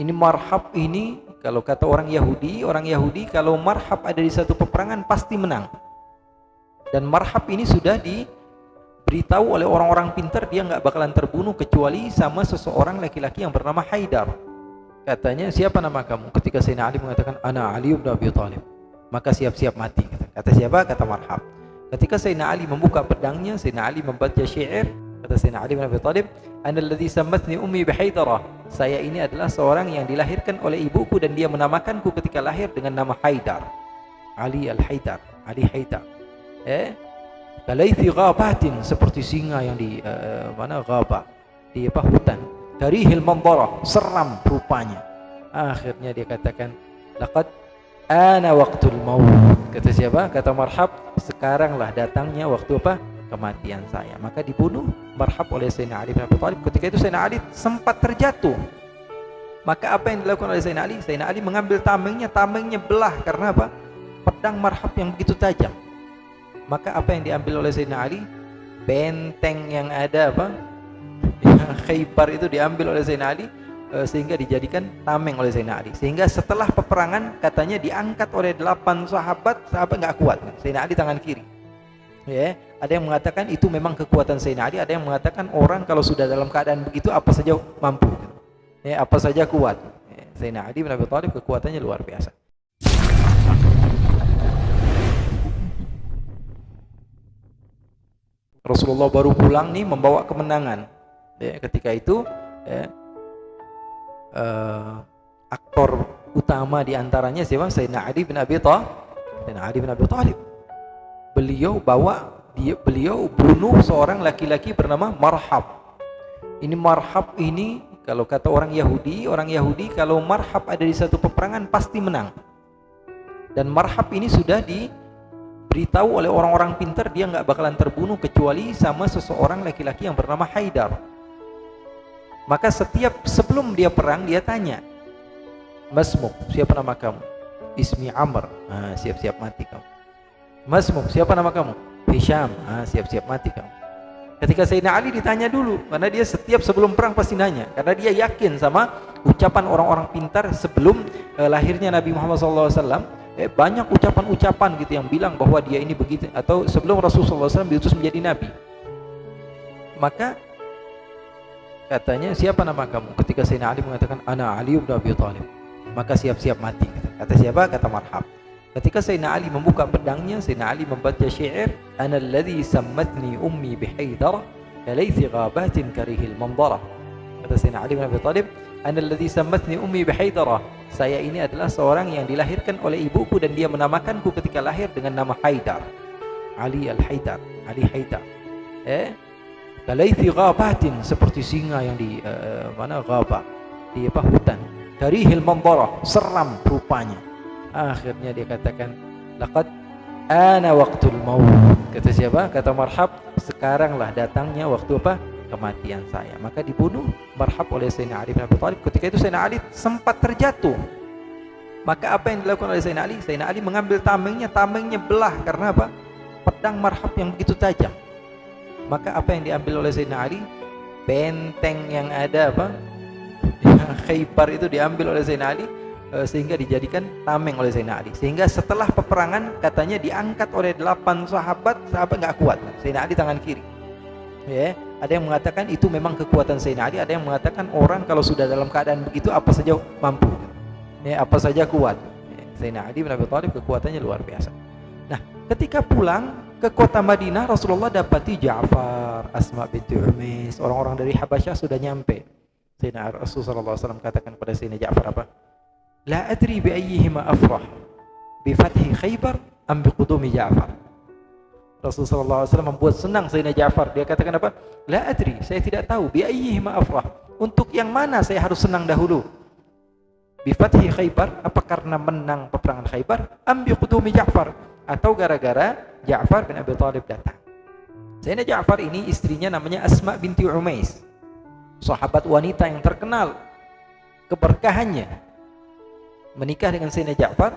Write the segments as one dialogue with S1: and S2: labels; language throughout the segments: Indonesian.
S1: Ini marhab ini, kalau kata orang Yahudi kalau marhab ada di satu peperangan pasti menang. Dan marhab ini sudah diberitahu oleh orang-orang pintar, dia nggak bakalan terbunuh kecuali sama seseorang laki-laki yang bernama Haidar. Katanya, siapa nama kamu? Ketika Sayyidina Ali mengatakan, ana Ali bin Abi Thalib, maka siap-siap mati. Kata siapa? Kata marhab. Ketika Sayyidina Ali membuka pedangnya, Sayyidina Ali membaca syair. Kata Sayyidina Ali bin Abi Thalib, ana alladhi sammatni ummi bihaidara, saya ini adalah seorang yang dilahirkan oleh ibuku dan dia menamakanku ketika lahir dengan nama Haidar. Ali al-Haidar, Ali Haidar. Kalaithi ghabatin, seperti singa yang di mana ghabah, di hutan. Karihil mandara, seram rupanya. Akhirnya dia katakan, laqad ana waqtul maut. Kata siapa? Kata marhab, sekaranglah datangnya waktu apa? Kematian saya. Maka dibunuh marhab oleh Sayyidina Ali bin Abi Thalib. Ketika itu Sayyidina Ali sempat terjatuh. Maka apa yang dilakukan oleh Sayyidina Ali? Sayyidina Ali mengambil tamengnya belah. Karena apa? Pedang marhab yang begitu tajam. Maka apa yang diambil oleh Sayyidina Ali? Benteng yang ada apa? Khaybar itu diambil oleh Sayyidina Ali, sehingga dijadikan tameng oleh Sayyidina Ali. Sehingga setelah peperangan katanya diangkat oleh 8 sahabat nggak kuat. Sayyidina Ali tangan kiri. Ya, ada yang mengatakan itu memang kekuatan Sayyidina Ali, ada yang mengatakan orang kalau sudah dalam keadaan begitu apa saja mampu. Ya, apa saja kuat. Ya, Sayyidina Ali bin Abi Thalib kekuatannya luar biasa. Rasulullah baru pulang nih membawa kemenangan. Ya, ketika itu ya, aktor utama diantaranya siapa? Sayyidina Ali bin Abi Thalib. Beliau bunuh seorang laki-laki bernama Marhab. Ini Marhab ini, kalau kata orang Yahudi kalau marhab ada di satu peperangan pasti menang. Dan marhab ini sudah diberitahu oleh orang-orang pintar, dia nggak bakalan terbunuh kecuali sama seseorang laki-laki yang bernama Haidar. Maka sebelum dia perang, dia tanya, Masmuk, siapa nama kamu? Ismi Amr. Siap-siap mati kamu. Masmuk, siapa nama kamu? Hisham. Siap-siap mati kamu. Ketika Sayyidina Ali ditanya dulu, karena dia setiap sebelum perang pasti nanya, karena dia yakin sama ucapan orang-orang pintar sebelum lahirnya Nabi Muhammad SAW. Banyak ucapan-ucapan gitu yang bilang bahwa dia ini begitu, atau sebelum Rasulullah SAW diutus menjadi Nabi. Maka katanya, siapa nama kamu? Ketika Sayyidina Ali mengatakan, ana Ali bin Abi Thalib, maka siap-siap mati. Kata siapa? Kata marhab. Ketika Sayyidina Ali membuka pedangnya, Sayyidina Ali membaca syair, ana alladhi sammatni ummi bihaidara kalaithi ghabatin karihil mandara. Kata Sayyidina Ali bin Abi Thalib, ana alladhi sammatni ummi bihaidara, saya ini adalah seorang yang dilahirkan oleh ibuku dan dia menamakanku ketika lahir dengan nama Haidar. Ali al-Haidar, Ali Haidar. Kalaithi ghabatin, seperti singa yang di mana ghabah, di hutan. Karihil mandara, seram rupanya. Akhirnya dia katakan, laqad ana waqtul maut. Kata siapa? Kata marhab, sekaranglah datangnya waktu apa? Kematian saya. Maka dibunuh marhab oleh Sayyidina Ali bin Abi Thalib. Ketika itu Sayyidina Ali sempat terjatuh. Maka apa yang dilakukan oleh Sayyidina Ali? Sayyidina Ali mengambil tamengnya belah. Karena apa? Pedang marhab yang begitu tajam. Maka apa yang diambil oleh Sayyidina Ali? Benteng yang ada apa? Khaybar itu diambil oleh Sayyidina Ali, sehingga dijadikan tameng oleh Sayyidina Ali. Sehingga setelah peperangan katanya diangkat oleh 8 sahabat nggak kuat. Sayyidina Ali tangan kiri. Ya, ada yang mengatakan itu memang kekuatan Sayyidina Ali, ada yang mengatakan orang kalau sudah dalam keadaan begitu apa saja mampu. Ya, apa saja kuat. Ya, Sayyidina Ali bin Abi Thalib kekuatannya luar biasa. Nah, ketika pulang ke kota Madinah, Rasulullah dapati Ja'far, Asma binti Umais, orang-orang dari Habasyah sudah nyampe. Sayyidina Rasulullah SAW katakan kepada Sayyidina Ja'far apa? La adri bi ayyihima afrah, bi fathi Khaybar am bi qudumi Ja'far. Rasulullah SAW membuat senang Sayyidina Ja'far. Dia katakan apa? La adri, saya tidak tahu, bi ayyihima afrah, untuk yang mana saya harus senang dahulu? Bi fathi Khaybar, apa karena menang peperangan Khaybar? Am bi qudumi Ja'far, atau gara-gara Ja'far bin Abi Thalib datang. Sayyidina Ja'far ini istrinya namanya Asma binti Umais, sahabat wanita yang terkenal keberkahannya. Menikah dengan Sayyidina Ja'far,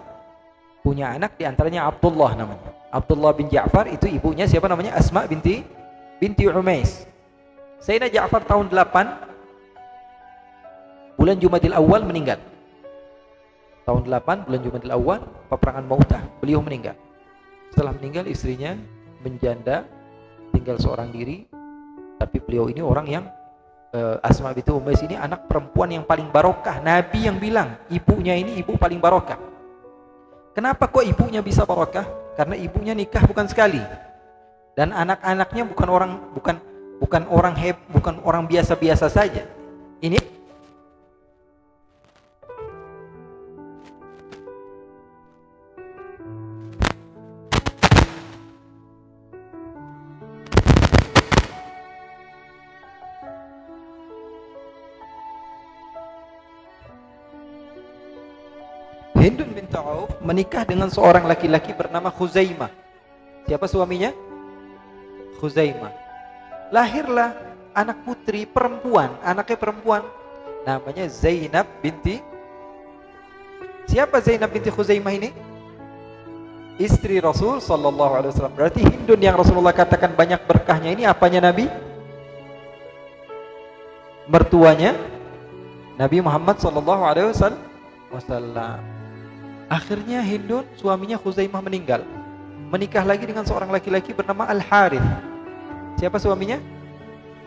S1: punya anak diantaranya Abdullah namanya. Abdullah bin Ja'far itu ibunya siapa namanya? Asma binti Umais. Sayyidina Ja'far tahun 8 bulan Jumadil Awal meninggal. Tahun 8 bulan Jumadil Awal peperangan Mu'tah, beliau meninggal. Setelah meninggal istrinya menjanda, tinggal seorang diri. Tapi beliau ini orang yang Asma binti Umais ini anak perempuan yang paling barokah. Nabi yang bilang ibunya ini ibu paling barokah. Kenapa kok ibunya bisa barokah? Karena ibunya nikah bukan sekali. Dan anak-anaknya bukan orang biasa-biasa saja. Ini Hindun binti Auf menikah dengan seorang laki-laki bernama Khuzaimah. Siapa suaminya? Khuzaimah. Lahirlah anak putri perempuan, anaknya perempuan, namanya Zainab binti. Siapa Zainab binti Khuzaimah ini? Istri Rasul sallallahu alaihi wasallam. Berarti Hindun yang Rasulullah katakan banyak berkahnya ini apanya Nabi? Mertuanya Nabi Muhammad sallallahu alaihi wasallam. Akhirnya Hindun suaminya Khuzaimah meninggal. Menikah lagi dengan seorang laki-laki bernama Al-Harith. Siapa suaminya?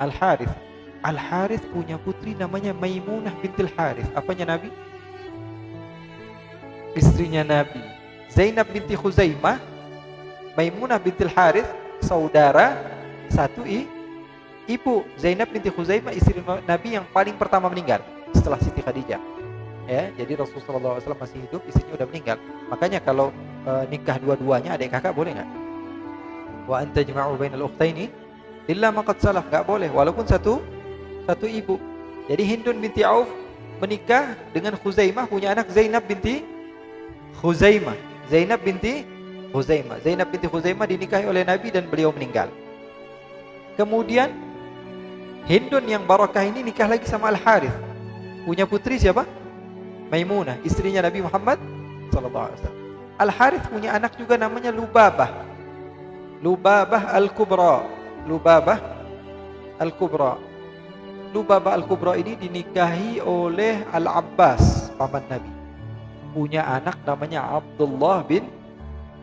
S1: Al-Harith. Al-Harith punya putri namanya Maimunah bintil Harith. Apanya Nabi? Istrinya Nabi. Zainab binti Khuzaimah, Maimunah bintil Harith, saudara satu ibu. Zainab binti Khuzaimah istri Nabi yang paling pertama meninggal setelah Siti Khadijah. Ya, jadi Rasulullah SAW masih hidup, istrinya udah meninggal. Makanya kalau nikah dua-duanya adik kakak boleh nggak? Wa anta jama'u bainal ukhtaini illa ma qad salaf, nggak boleh walaupun satu ibu. Jadi Hindun binti Auf menikah dengan Khuzaimah, punya anak Zainab binti Khuzaimah. Zainab binti Khuzaimah dinikahi oleh Nabi dan beliau meninggal. Kemudian Hindun yang barakah ini nikah lagi sama Al-Harith. Punya putri siapa? Maimunah, istrinya Nabi Muhammad sallallahu alaihi wasallam. Al-Harith punya anak juga namanya Lubabah. Lubabah Al-Kubra. Lubabah Al-Kubra ini dinikahi oleh Al-Abbas, paman Nabi. Punya anak namanya Abdullah bin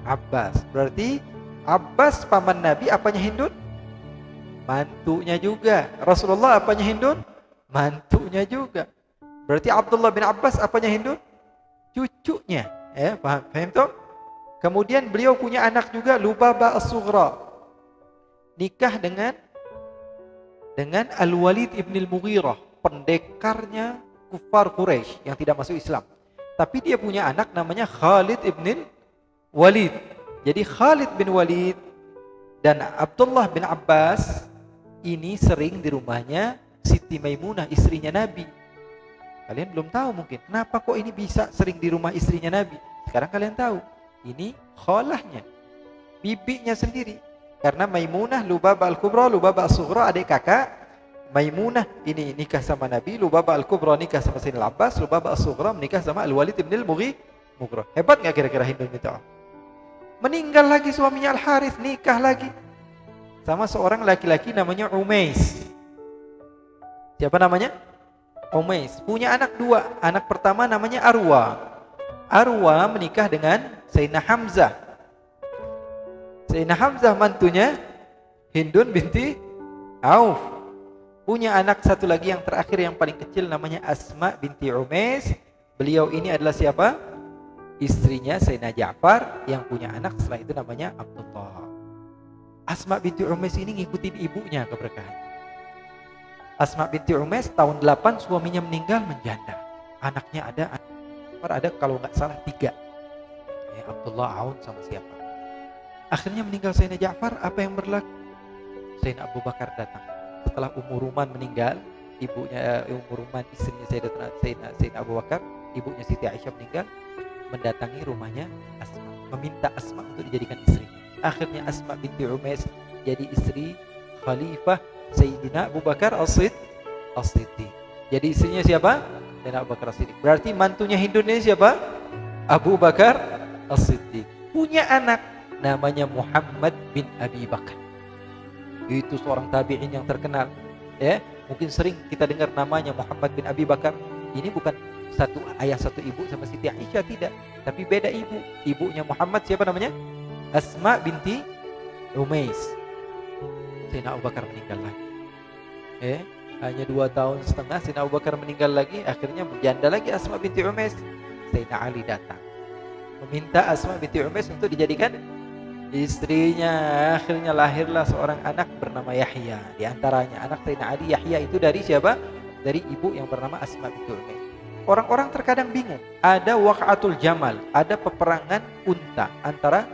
S1: Abbas. Berarti Abbas paman Nabi, apanya Hindun? Mantunya juga. Rasulullah apanya Hindun? Mantunya juga. Berarti Abdullah bin Abbas apanya Hindun? Cucunya. Ya, paham toh? Kemudian beliau punya anak juga Lubabah As-Sughra. Nikah dengan Al-Walid ibn al-Mughirah, pendekarnya kufar Quraisy yang tidak masuk Islam. Tapi dia punya anak namanya Khalid ibn Walid. Jadi Khalid bin Walid dan Abdullah bin Abbas ini sering di rumahnya Siti Maimunah, istrinya Nabi. Kalian belum tahu mungkin kenapa kok ini bisa sering di rumah istrinya Nabi. Sekarang kalian tahu. Ini khalahnya, bibinya sendiri. Karena Maimunah, Lubabah Al-Kubra, Lubabah As-Sughra adik kakak. Maimunah ini nikah sama Nabi, Lubabah Al-Kubra nikah sama Sayyidina Abbas, Lubabah As-Sughra menikah sama Al-Walid ibn al-Mughirah. Hebat enggak kira-kira Hindun binti Auf? Meninggal lagi suaminya Al-Harith, nikah lagi sama seorang laki-laki namanya Umais. Siapa namanya? Umais. Punya anak dua. Anak pertama namanya Arwa. Arwa menikah dengan Sayyidina Hamzah. Sayyidina Hamzah mantunya Hindun binti Auf. Punya anak satu lagi yang terakhir yang paling kecil namanya Asma binti Umais. Beliau ini adalah siapa? Istrinya Sayyidina Ja'far yang punya anak setelah itu namanya Abdullah. Asma binti Umais ini ngikutin ibunya keberkahan. Asma binti Umais tahun 8 suaminya meninggal menjanda. Anaknya ada kalau nggak salah 3. Ya, Abdullah, Aun sama siapa. Akhirnya meninggal Sayyidina Ja'far, apa yang berlaku? Sayyidina Abu Bakar datang. Setelah Ummu Ruman meninggal, ibunya Ummu Ruman, istrinya Sayyidina Abu Bakar, ibunya Siti Aisyah meninggal, mendatangi rumahnya Asma, meminta Asma untuk dijadikan istri. Akhirnya Asma binti Umais jadi istri Khalifah Sayyidina Abu Bakar As-Siddiq. Jadi istrinya siapa? Sayyidina Abu Bakar As-Siddiq. Berarti mantunya Hindun ini siapa? Abu Bakar As-Siddiq. Punya anak namanya Muhammad bin Abi Bakar. Itu seorang tabi'in yang terkenal. Ya, mungkin sering kita dengar namanya Muhammad bin Abi Bakar. Ini bukan satu ayah satu ibu sama Siti Aisyah, tidak, tapi beda ibu. Ibunya Muhammad siapa namanya? Asma binti Umais. Sayyidina Abu Bakar meninggal lagi. Hanya 2 tahun setengah Sayyidina Abu Bakar meninggal lagi, akhirnya berjanda lagi Asma binti Umais. Sayyidina Ali datang meminta Asma binti Umais untuk dijadikan istrinya. Akhirnya lahirlah seorang anak bernama Yahya. Di antaranya anak Sayyidina Ali, Yahya itu dari siapa? Dari ibu yang bernama Asma binti Umais. Orang-orang terkadang bingung. Ada waqatul jamal, ada peperangan unta antara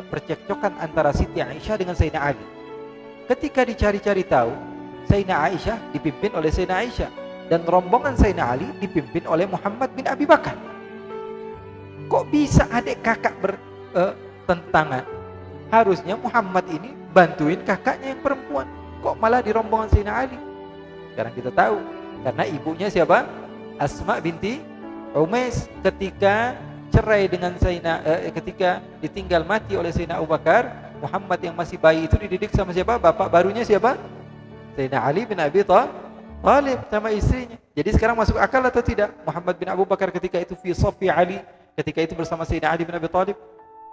S1: percekcokan antara Siti Aisyah dengan Sayyidina Ali. Ketika dicari-cari tahu, Sayyidina Aisyah dipimpin oleh Sayyidina Aisyah dan rombongan Sayyidina Ali dipimpin oleh Muhammad bin Abi Bakar. Kok bisa adik kakak bertentangan? Harusnya Muhammad ini bantuin kakaknya yang perempuan. Kok malah di rombongan Sayyidina Ali? Sekarang kita tahu, karena ibunya siapa? Asma binti Umais. Ketika cerai dengan ketika ditinggal mati oleh Sayyidina Abu Bakar, Muhammad yang masih bayi itu dididik sama siapa? Bapak barunya siapa? Sayyidina Ali bin Abi Thalib sama istrinya. Jadi sekarang masuk akal atau tidak? Muhammad bin Abu Bakar ketika itu fi saffi Ali, ketika itu bersama Sayyidina Ali bin Abi Thalib.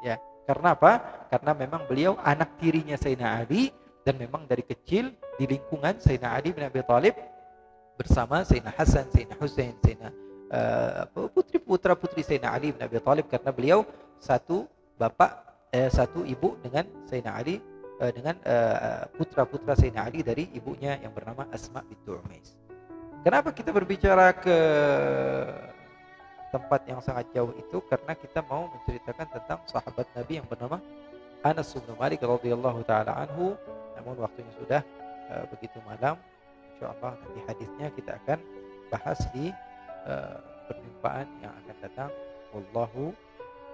S1: Ya, karena apa? Karena memang beliau anak tirinya Sayyidina Ali, dan memang dari kecil di lingkungan Sayyidina Ali bin Abi Thalib bersama Sayyidina Hasan, Sayyidina Husain, Sayyidina putri Sayyidina Ali bin Abi Thalib, karena beliau satu bapak satu ibu dengan Sayyidina Ali, dengan putra-putra Sayyidina Ali dari ibunya yang bernama Asma binti Umais. Kenapa kita berbicara ke tempat yang sangat jauh itu? Karena kita mau menceritakan tentang sahabat Nabi yang bernama Anas bin Malik radhiyallahu taala anhu. Namun waktunya sudah begitu malam. Insyaallah nanti hadisnya kita akan bahas di perjumpaan yang akan datang. Wallahu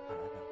S1: a'lam.